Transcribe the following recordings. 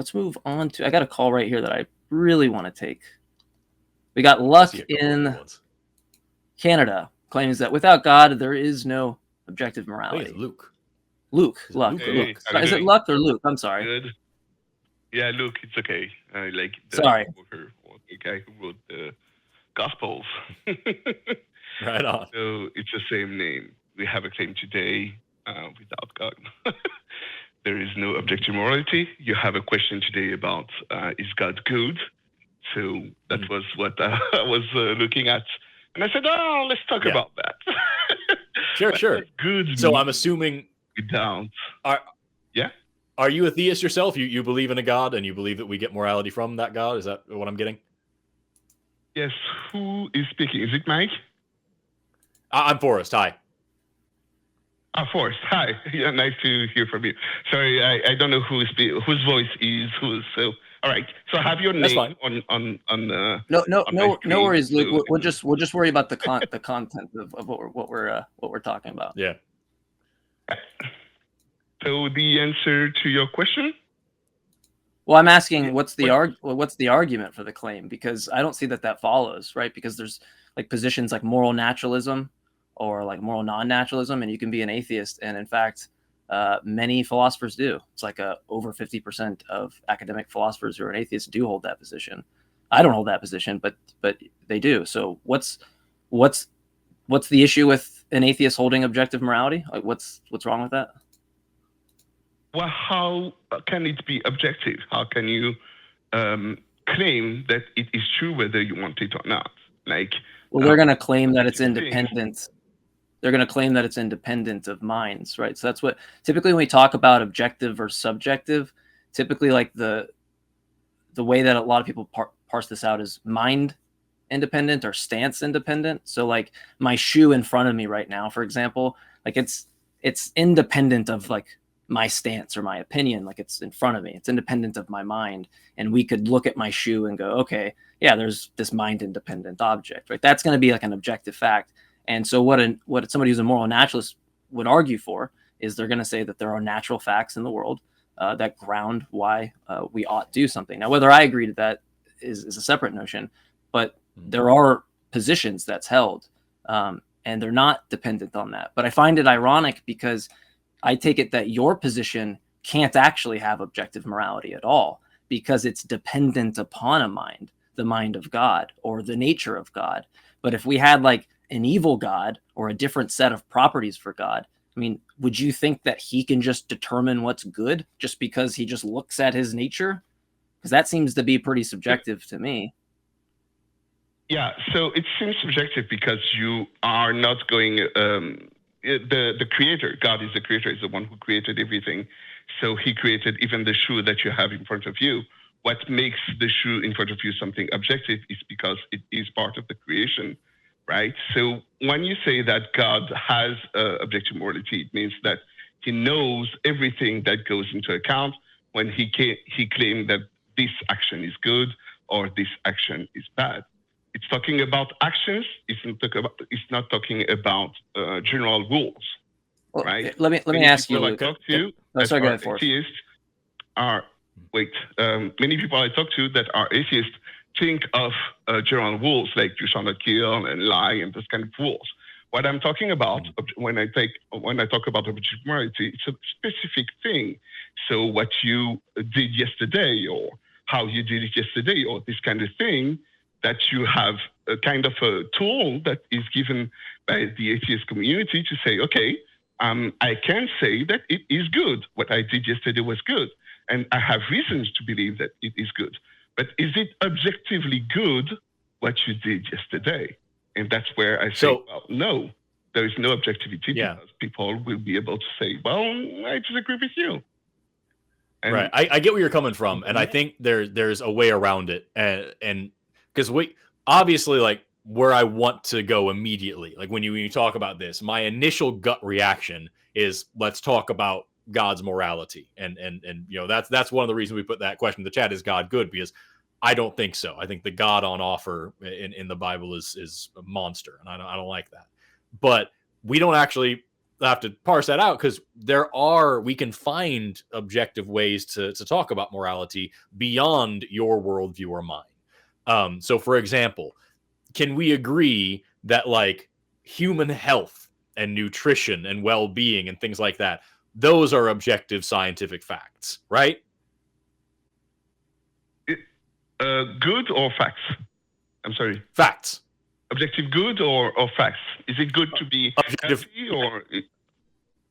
let's move on to. I got a call right here that I really want to take. We got Luck in Canada, claims that without God there is no objective morality. I think it's Luke. Luke. Hey, Is it Luck or Luke? I'm sorry. Good. Yeah, Luke, it's okay. Like the Sorry. Worker, or the guy who wrote the Gospels. Right on. So it's the same name. We have a claim today without God. There is no objective morality. You have a question today about is God good? So that was what I was looking at. And I said, oh, let's talk about that. Sure. Good. So I'm assuming without. Are you a theist yourself? You believe in a God and you believe that we get morality from that God? Is that what I'm getting? Yes. Who is speaking? Is it Mike? I'm Forrest. Hi. Forrest. Hi. Yeah, nice to hear from you. Sorry, I don't know whose voice is whose. So, all right. So I have your name on No worries, Luke. We'll just worry about the content of what we're talking about. Yeah. So the answer to your question? Well, I'm asking what's the argument for the claim, because I don't see that follows, right? Because there's like positions like moral naturalism or like moral non-naturalism, and you can be an atheist, and in fact, many philosophers do. It's like over 50% of academic philosophers who are an atheist do hold that position. I don't hold that position, but they do. So what's the issue with an atheist holding objective morality? Like what's wrong with that? Well, how can it be objective? How can you claim that it is true whether you want it or not? Like, well, they're going to claim that it's independent. They're going to claim that it's independent of minds, right? So that's what typically when we talk about objective or subjective, typically like the way that a lot of people parse this out is mind independent or stance independent. So like my shoe in front of me right now, for example, like it's independent of like my stance or my opinion, like it's in front of me. It's independent of my mind. And we could look at my shoe and go, okay, yeah, there's this mind independent object, right? That's going to be like an objective fact. And so what somebody who's a moral naturalist would argue for is they're going to say that there are natural facts in the world that ground why we ought to do something. Now, whether I agree to that is a separate notion, but there are positions that's held and they're not dependent on that. But I find it ironic because I take it that your position can't actually have objective morality at all because it's dependent upon a mind, the mind of God or the nature of God. But if we had like an evil God or a different set of properties for God, I mean, would you think that he can just determine what's good just because he just looks at his nature? Because that seems to be pretty subjective to me. Yeah, so it seems subjective because you are not going... the creator, God is the creator, is the one who created everything. So he created even the shoe that you have in front of you. What makes the shoe in front of you something objective is because it is part of the creation, right? So when you say that God has objective morality, it means that he knows everything that goes into account when he claimed that this action is good or this action is bad. It's talking about actions. It's not talking about general rules, well, right? Let me ask you. I talk to atheists are many people I talk to that are atheists think of general rules like you shall not kill and lie and those kind of rules. What I'm talking about when I talk about objective morality, it's a specific thing. So what you did yesterday, or how you did it yesterday, or this kind of thing. That you have a kind of a tool that is given by the atheist community to say, okay, I can say that it is good. What I did yesterday was good. And I have reasons to believe that it is good. But is it objectively good what you did yesterday? And that's where I say, well, no, there is no objectivity because people will be able to say, well, I disagree with you. And right. I get where you're coming from. And I think there's a way around it. And because we obviously like where I want to go immediately, like when you talk about this, my initial gut reaction is let's talk about God's morality. And you know, that's one of the reasons we put that question in the chat, is God good? Because I don't think so. I think the God on offer in the Bible is a monster. And I don't like that. But we don't actually have to parse that out, because we can find objective ways to talk about morality beyond your worldview or mine. So for example, can we agree that like human health and nutrition and well-being and things like that, those are objective scientific facts, right? Good or facts? I'm sorry. Facts. Objective good or facts? Is it good to be objective healthy or?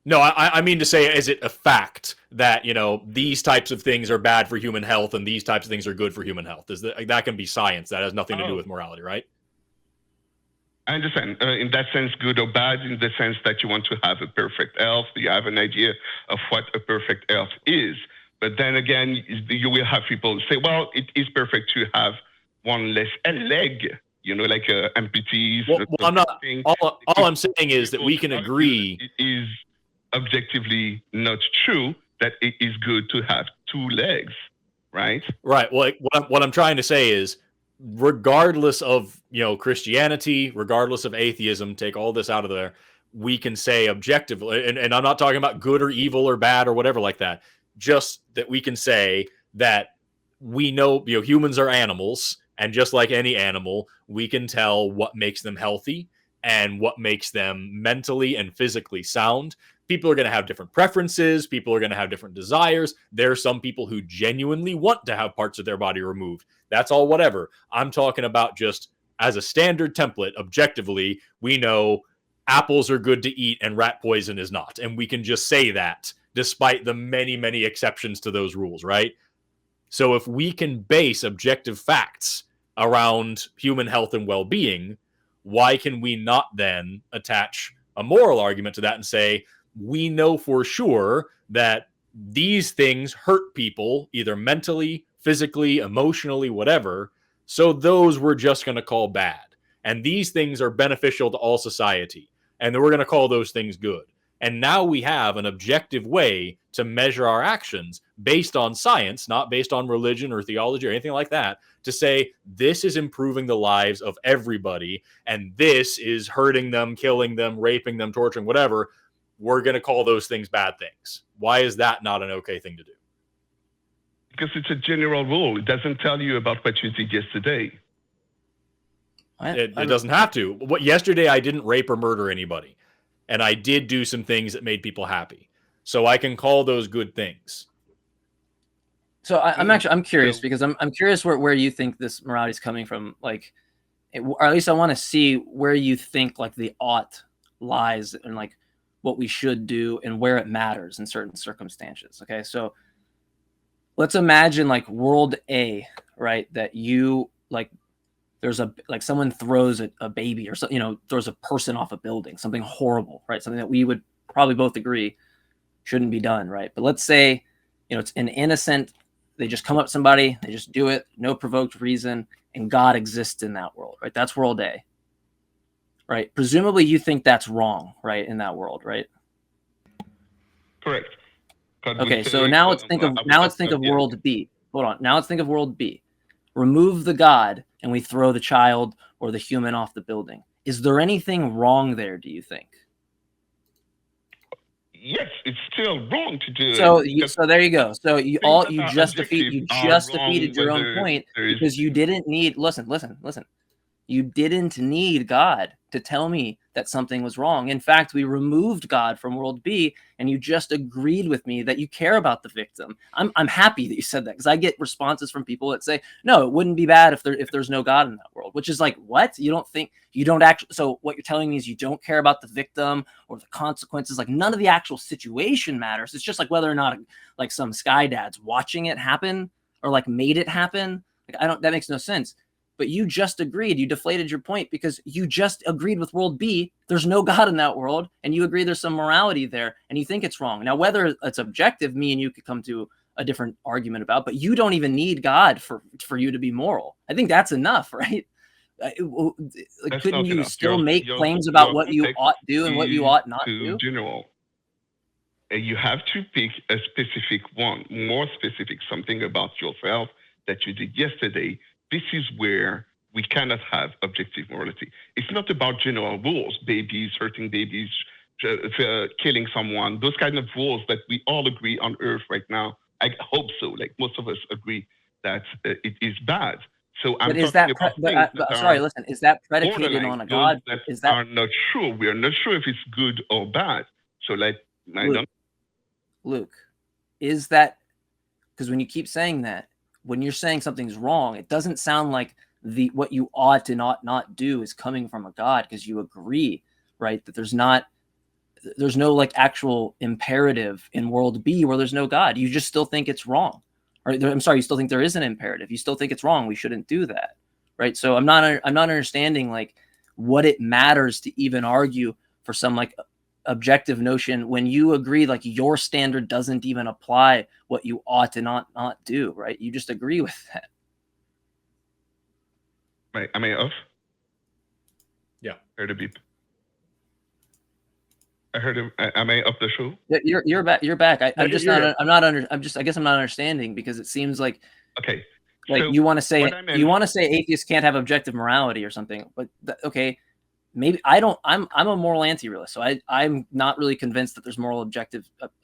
No, I mean to say, is it a fact that, you know, these types of things are bad for human health and these types of things are good for human health? That can be science. That has nothing to do with morality, right? I understand. In that sense, good or bad, in the sense that you want to have a perfect health, you have an idea of what a perfect health is. But then again, you will have people say, well, it is perfect to have one less leg, you know, like amputees. Well, I'm not. All I'm saying is that we can agree. It is objectively not true that it is good to have two legs, right? Right. Well, what I'm trying to say is, regardless of, you know, Christianity, regardless of atheism, take all this out of there, we can say objectively, and I'm not talking about good or evil or bad or whatever like that, just that we can say that we know, you know, humans are animals, and just like any animal, we can tell what makes them healthy and what makes them mentally and physically sound. People are going to have different preferences. People are going to have different desires. There are some people who genuinely want to have parts of their body removed. That's all whatever. I'm talking about just as a standard template, objectively, we know apples are good to eat and rat poison is not. And we can just say that despite the many, many exceptions to those rules, right? So if we can base objective facts around human health and well-being, why can we not then attach a moral argument to that and say, we know for sure that these things hurt people either mentally, physically, emotionally, whatever. So those we're just going to call bad. And these things are beneficial to all society. And then we're going to call those things good. And now we have an objective way to measure our actions based on science, not based on religion or theology or anything like that, to say this is improving the lives of everybody and this is hurting them, killing them, raping them, torturing, whatever. We're going to call those things bad things. Why is that not an okay thing to do? Because it's a general rule. It doesn't tell you about what you did yesterday. It doesn't have to. Yesterday, I didn't rape or murder anybody. And I did do some things that made people happy. So I can call those good things. So I'm curious, because I'm curious where you think this morality is coming from. Like, or at least I want to see where you think like the ought lies and like what we should do and where it matters in certain circumstances. Okay. So let's imagine like world A, right? That you like, there's someone throws a baby or something, you know, throws a person off a building, something horrible, right? Something that we would probably both agree shouldn't be done, right? But let's say, you know, it's an innocent, they just come up to somebody, they just do it, no provoked reason, and God exists in that world, right? That's world A, right? Presumably you think that's wrong, right? In that world, right? Correct. Okay, so now let's think of world B. Hold on. Now let's think of world B. Remove the God and we throw the child or the human off the building. Is there anything wrong there, do you think? Yes, it's still wrong to do. So there you go. So you just defeated your own point because you didn't need listen. You didn't need God to tell me that something was wrong. In fact, we removed God from world B, and you just agreed with me that you care about the victim. I'm happy that you said that, because I get responses from people that say, no, it wouldn't be bad if there's no God in that world, which is like, what? You don't actually, so what you're telling me is you don't care about the victim or the consequences. Like none of the actual situation matters. It's just like whether or not like some sky dad's watching it happen or like made it happen. Like that makes no sense. But you just agreed, you deflated your point because you just agreed with world B. There's no God in that world, and you agree there's some morality there, and you think it's wrong. Now, whether it's objective, me and you could come to a different argument about, but you don't even need God for you to be moral. I think that's enough, right? Couldn't you still make claims about what you ought to do and what you ought not to do? General. You have to pick a specific one, more specific, something about yourself that you did yesterday. This is where we cannot have objective morality. It's not about general rules, babies, hurting babies, killing someone, those kind of rules that we all agree on Earth right now. I hope so. Like most of us agree that it is bad. So I'm is talking that, about sorry, listen, is that predicated on a God? Is that are not sure? We are not sure if it's good or bad. So like, Luke, is that, because when you keep saying that, when you're saying something's wrong, it doesn't sound like what you ought to not do is coming from a God, because you agree, right, that there's no like actual imperative in world B where there's no God. You just still think it's wrong. Or I'm sorry, you still think there is an imperative. You still think it's wrong. We shouldn't do that, right? So I'm not understanding like what it matters to even argue for some like objective notion when you agree like your standard doesn't even apply what you ought to not do, right? You just agree with that. Right. Am I off? Yeah. Heard a beep. I heard him. Am I off the show? Yeah, you're back. You're back. I guess I'm not understanding, because it seems like okay. Like so you want to say atheists can't have objective morality or something. But okay, maybe I don't. I'm a moral anti-realist, so I'm not really convinced that there's moral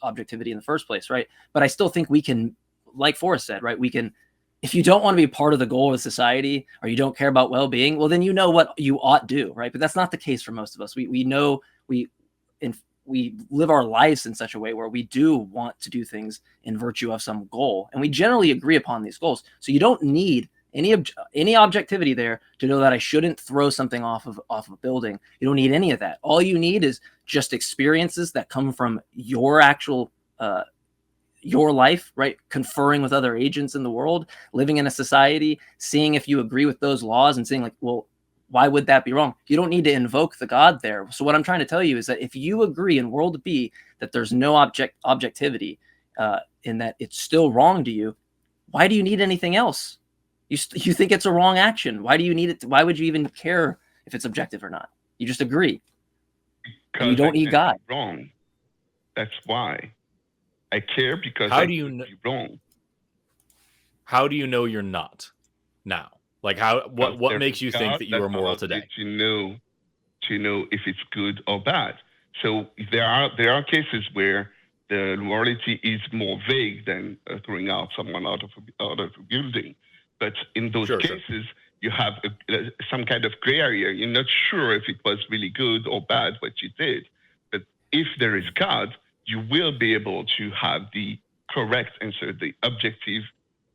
objectivity in the first place, right? But I still think we can, like Forrest said, right? We can. If you don't want to be part of the goal of society, or you don't care about well-being, well, then you know what you ought do, right? But that's not the case for most of us. We know we live our lives in such a way where we do want to do things in virtue of some goal, and we generally agree upon these goals. So you don't need any objectivity there to know that I shouldn't throw something off of a building. You don't need any of that. All you need is just experiences that come from your actual your life, right? Conferring with other agents in the world, living in a society, seeing if you agree with those laws, and saying like, well, why would that be wrong? You don't need to invoke the God there. So what I'm trying to tell you is that if you agree in world B that there's no objectivity, in that it's still wrong to you, why do you need anything else? You think it's a wrong action. Why do you need it? Why would you even care if it's objective or not? You just agree. And you don't need God. Wrong. That's why I care, because how do you know wrong? How do you know you're not now? Like what makes you think that you are moral today? To know if it's good or bad. So there are cases where the morality is more vague than throwing out someone out of a building. But in those cases, you have some kind of gray area. You're not sure if it was really good or bad what you did. But if there is God, you will be able to have the correct answer, the objective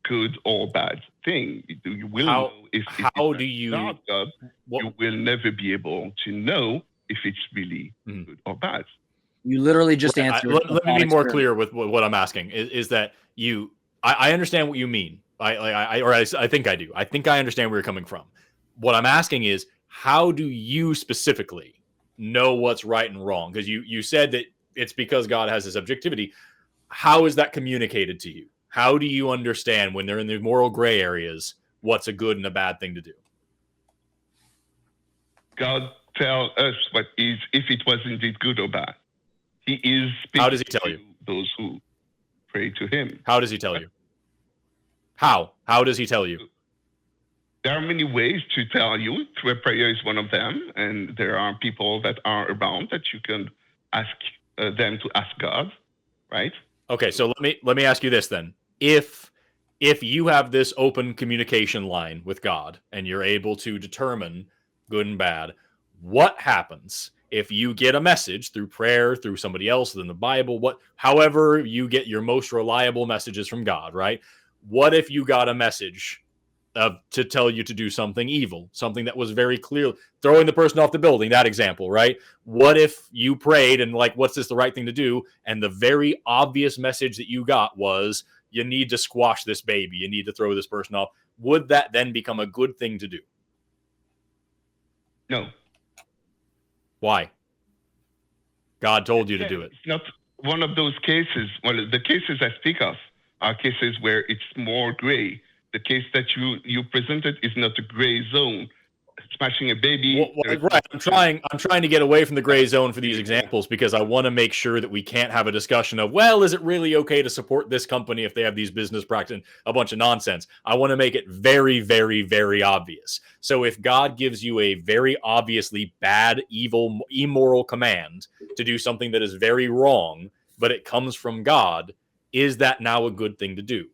good or bad thing. You will know if do you not God, you will never be able to know if it's really good or bad. You literally just answered. Let me be more clear with what I'm asking. Is that you? I understand what you mean. I think I do. I think I understand where you're coming from. What I'm asking is, how do you specifically know what's right and wrong? Because you said that it's because God has this objectivity. How is that communicated to you? How do you understand when they're in the moral gray areas what's a good and a bad thing to do? God tells us what is, if it was indeed good or bad. He is speaking. How does he tell you? Those who pray to him. How does he tell you? How does he tell you? There are many ways to tell you. Prayer is one of them, and there are people that are around that you can ask them to ask God, right? Okay, so let me ask you this then. If you have this open communication line with God and you're able to determine good and bad, what happens if you get a message through prayer, through somebody else, than the Bible, however you get your most reliable messages from God, right? What if you got a message to tell you to do something evil, something that was very clear, throwing the person off the building, that example, right? What if you prayed and like, what's this the right thing to do? And the very obvious message that you got was, you need to squash this baby. You need to throw this person off. Would that then become a good thing to do? No. Why? God told you to do it. It's not one of those cases. Well, the cases I speak of are cases where it's more gray. The case that you presented is not a gray zone. smashing a baby. Right. I'm trying to get away from the gray zone for these examples because I want to make sure that we can't have a discussion of, well, is it really okay to support this company if they have these business practices? A bunch of nonsense. I want to make it very, very, very obvious. So if God gives you a very obviously bad, evil, immoral command to do something that is very wrong, but it comes from God, is that now a good thing to do?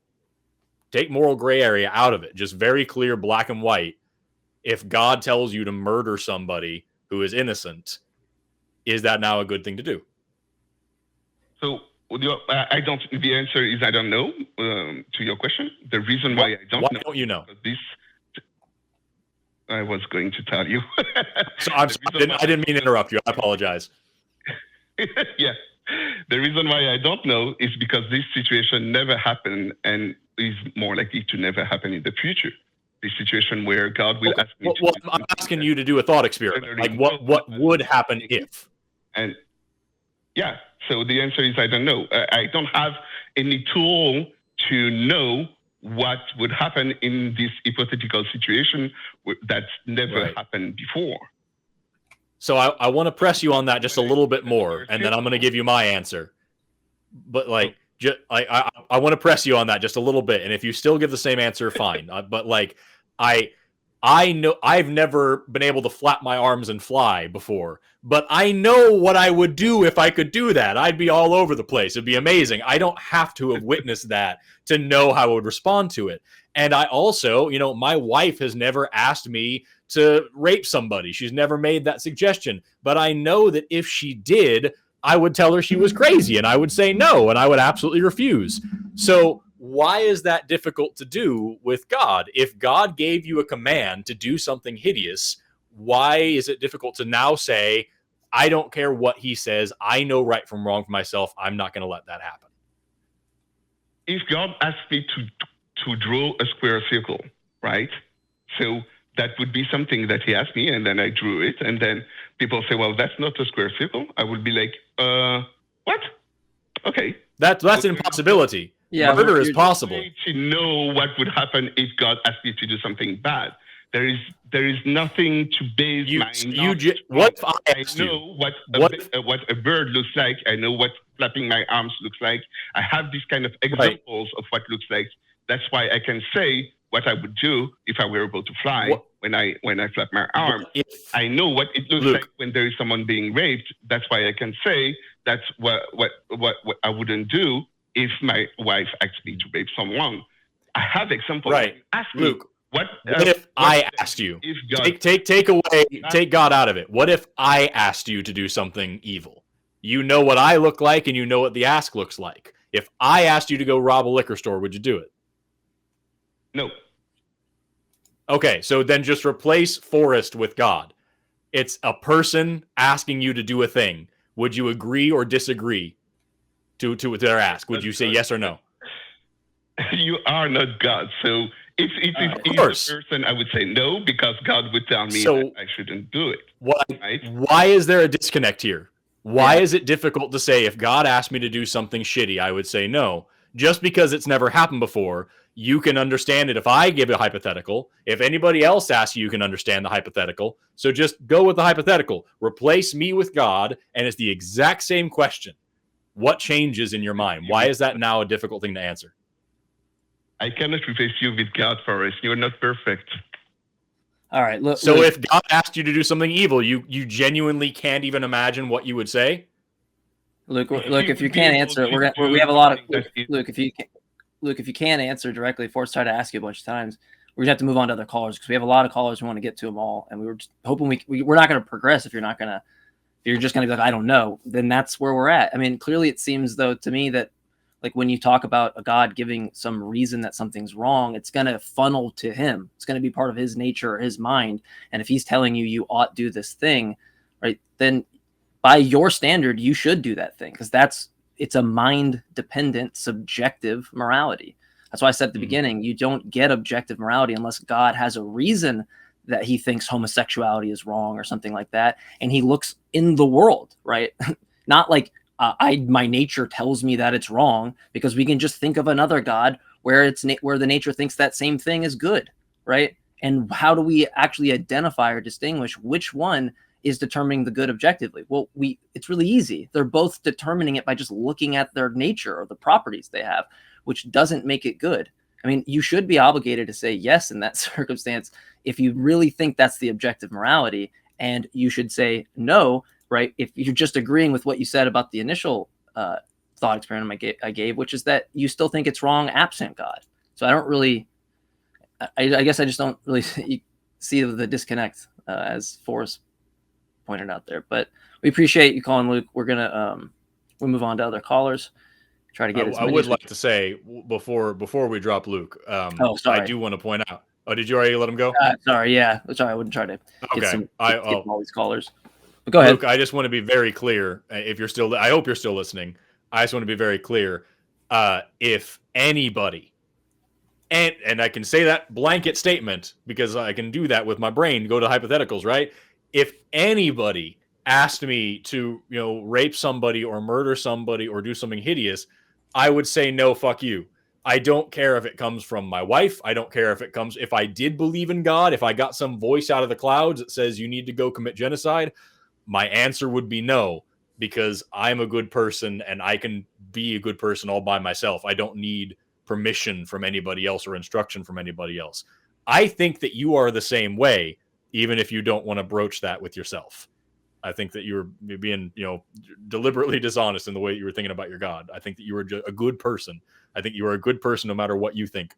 Take moral gray area out of it. Just very clear, black and white. If God tells you to murder somebody who is innocent, is that now a good thing to do? So I don't. The answer is I don't know. To your question, the reason why I don't know. Why don't you know? This I was going to tell you. So I didn't mean to interrupt you. I apologize. Yeah, the reason why I don't know is because this situation never happened and is more likely to never happen in the future. The situation where God will ask me. Well, I'm asking you to do a thought experiment. Like, what would happen if? And yeah, so the answer is I don't know. I don't have any tool to know what would happen in this hypothetical situation that's never happened before. So I want to press you on that just a little bit more, and then I'm going to give you my answer. But like, I want to press you on that just a little bit, and if you still give the same answer, fine. But like, I know I've never been able to flap my arms and fly before, but I know what I would do if I could do that. I'd be all over the place. It'd be amazing. I don't have to have witnessed that to know how I would respond to it. And I also, you know, my wife has never asked me to rape somebody. She's never made that suggestion. But I know that if she did, I would tell her she was crazy and I would say no, and I would absolutely refuse. So why is that difficult to do with God? If God gave you a command to do something hideous, why is it difficult to now say, I don't care what he says, I know right from wrong for myself, I'm not going to let that happen? If God asked me to draw a square circle, right? So that would be something that he asked me, and then I drew it, and then people say, well, that's not a square circle. I would be like, what? Okay. That's an impossibility. Yeah, murder is possible. To know what would happen if God asked me to do something bad. There is nothing to base my knowledge. What if I know what a bird looks like. I know what flapping my arms looks like. I have these kind of examples of what looks like. That's why I can say what I would do if I were able to fly when I flap my arm. I know what it looks like when there is someone being raped. That's why I can say that's what I wouldn't do if my wife asked me to rape someone. I have examples. Right. Ask me, Luke, what if I asked you? Take God out of it. What if I asked you to do something evil? You know what I look like and you know what the ask looks like. If I asked you to go rob a liquor store, would you do it? No. Okay, so then just replace Forrest with God. It's a person asking you to do a thing. Would you agree or disagree to their ask? Would you say yes or no? You are not God, so if a person, I would say no, because God would tell me that I shouldn't do it. Why is there a disconnect here? Why is it difficult to say if God asked me to do something shitty, I would say no? Just because it's never happened before, you can understand it if I give a hypothetical. If anybody else asks you, you can understand the hypothetical. So just go with the hypothetical. Replace me with God, and it's the exact same question. What changes in your mind? Why is that now a difficult thing to answer? I cannot replace you with God, Forrest. You're not perfect. All right. Look, so if God asked you to do something evil, you genuinely can't even imagine what you would say? Look, if you can't answer it, we have a lot of Luke. If you can't answer directly, Forrest tried to ask you a bunch of times. We're gonna have to move on to other callers because we have a lot of callers. We want to get to them all, and we were just hoping we're not going to progress if you're not going to. If you're just going to be like, I don't know, then that's where we're at. I mean, clearly it seems though to me that like when you talk about a God giving some reason that something's wrong, it's going to funnel to him. It's going to be part of his nature or his mind. And if he's telling you ought do this thing, right, then by your standard, you should do that thing because it's a mind-dependent, subjective morality. That's why I said at the beginning, you don't get objective morality unless God has a reason that he thinks homosexuality is wrong or something like that. And he looks in the world, right? Not like my nature tells me that it's wrong, because we can just think of another God where the nature thinks that same thing is good, right? And how do we actually identify or distinguish which one is determining the good objectively? Well, it's really easy. They're both determining it by just looking at their nature or the properties they have, which doesn't make it good. I mean, you should be obligated to say yes in that circumstance if you really think that's the objective morality, and you should say no, right? If you're just agreeing with what you said about the initial thought experiment I gave, which is that you still think it's wrong absent God. So I don't really, I guess I just don't really see the disconnect as Forrest pointed out there. But we appreciate you calling, Luke. We're gonna we'll move on to other callers. Try to get. I would like to say before we drop Luke. Oh, sorry. I do want to point out. Oh, did you already let him go? Sorry, yeah. Sorry, I wouldn't try to get all these callers. But go ahead. Luke, I just want to be very clear. If you're still, I hope you're still listening. I just want to be very clear. If anybody, and I can say that blanket statement because I can do that with my brain, go to hypotheticals, right? If anybody asked me to, rape somebody or murder somebody or do something hideous, I would say no, fuck you. I don't care if it comes from my wife. I don't care if I did believe in God, if I got some voice out of the clouds that says you need to go commit genocide, my answer would be no, because I'm a good person and I can be a good person all by myself. I don't need permission from anybody else or instruction from anybody else. I think that you are the same way, even if you don't want to broach that with yourself. I think that you're being, deliberately dishonest in the way you were thinking about your God. I think that you were a good person. I think you are a good person no matter what you think.